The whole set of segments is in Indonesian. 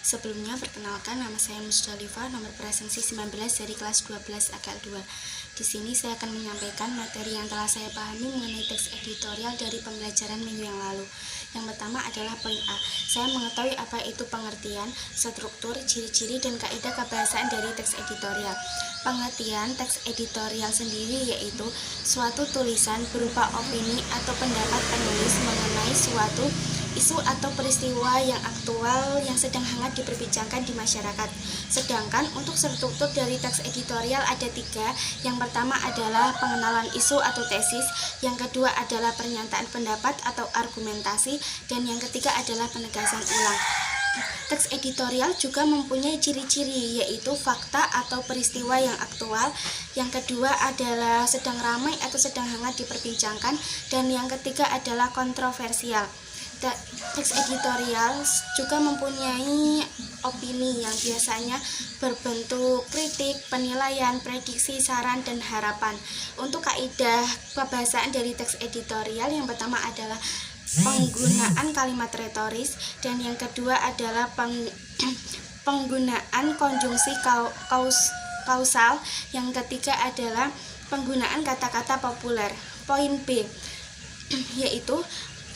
Sebelumnya, perkenalkan, nama saya Musdalifah, nomor presensi 19 dari kelas 12 AKL 2. Di sini saya akan menyampaikan materi yang telah saya pahami mengenai teks editorial dari pembelajaran minggu yang lalu. Yang pertama adalah poin A. Saya mengetahui apa itu pengertian, struktur, ciri-ciri, dan kaidah kebahasaan dari teks editorial. Pengertian teks editorial sendiri yaitu suatu tulisan berupa opini atau pendapat penulis mengenai suatu isu atau peristiwa yang aktual yang sedang hangat diperbincangkan di masyarakat. Sedangkan untuk struktur dari teks editorial ada 3. Yang pertama adalah pengenalan isu atau tesis, yang kedua adalah pernyataan pendapat atau argumentasi, dan yang ketiga adalah penegasan ulang. Teks editorial juga mempunyai ciri-ciri, yaitu fakta atau peristiwa yang aktual, yang kedua adalah sedang ramai atau sedang hangat diperbincangkan, dan yang ketiga adalah kontroversial. Teks editorial juga mempunyai opini yang biasanya berbentuk kritik, penilaian, prediksi, saran, dan harapan. Untuk kaidah kebahasaan dari teks editorial, yang pertama adalah penggunaan kalimat retoris, dan yang kedua adalah penggunaan konjungsi kausal, yang ketiga adalah penggunaan kata-kata populer. Poin B, yaitu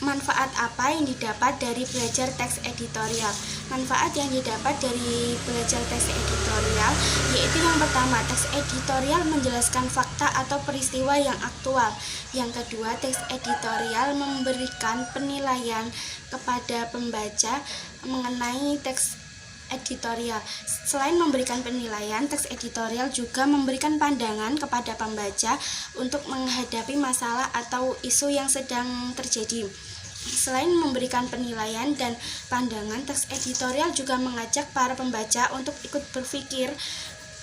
manfaat apa yang didapat dari belajar teks editorial. Manfaat yang didapat dari belajar teks editorial yaitu yang pertama, teks editorial menjelaskan fakta atau peristiwa yang aktual. Yang kedua, teks editorial memberikan penilaian kepada pembaca mengenai teks editorial. Selain memberikan penilaian, teks editorial juga memberikan pandangan kepada pembaca untuk menghadapi masalah atau isu yang sedang terjadi. Selain memberikan penilaian dan pandangan, teks editorial juga mengajak para pembaca untuk ikut berpikir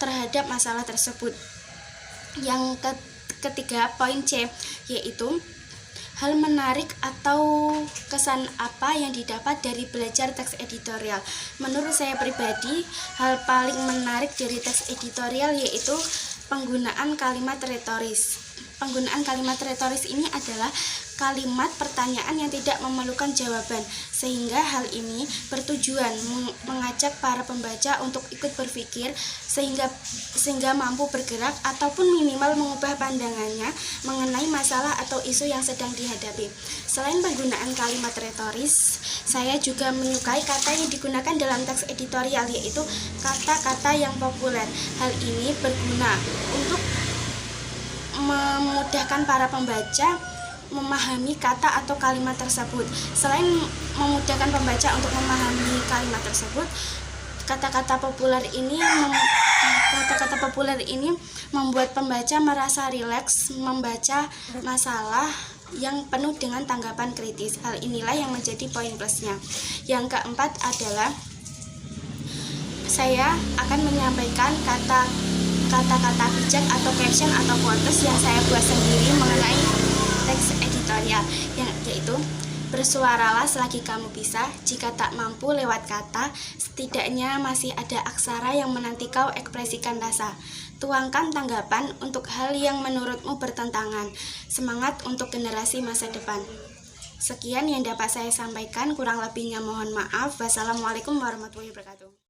terhadap masalah tersebut. Yang ketiga, poin C, yaitu hal menarik atau kesan apa yang didapat dari belajar teks editorial. Menurut saya pribadi, hal paling menarik dari teks editorial yaitu penggunaan kalimat retoris. Penggunaan kalimat retoris ini adalah kalimat pertanyaan yang tidak memerlukan jawaban, sehingga hal ini bertujuan mengajak para pembaca untuk ikut berpikir sehingga mampu bergerak ataupun minimal mengubah pandangannya mengenai masalah atau isu yang sedang dihadapi. Selain penggunaan kalimat retoris, saya juga menyukai kata yang digunakan dalam teks editorial, yaitu kata-kata yang populer. Hal ini berguna untuk memudahkan para pembaca memahami kata atau kalimat tersebut. Selain memudahkan pembaca untuk memahami kalimat tersebut, kata-kata populer ini membuat pembaca merasa rileks membaca masalah yang penuh dengan tanggapan kritis. Hal inilah yang menjadi poin plusnya. Yang keempat adalah saya akan menyampaikan kata-kata bijak atau caption atau quotes yang saya buat sendiri mengenai teks editorial, yaitu bersuaralah selagi kamu bisa, jika tak mampu lewat kata, setidaknya masih ada aksara yang menanti kau ekspresikan rasa. Tuangkan tanggapan untuk hal yang menurutmu bertentangan. Semangat untuk generasi masa depan. Sekian yang dapat saya sampaikan, kurang lebihnya mohon maaf. Wassalamualaikum warahmatullahi wabarakatuh.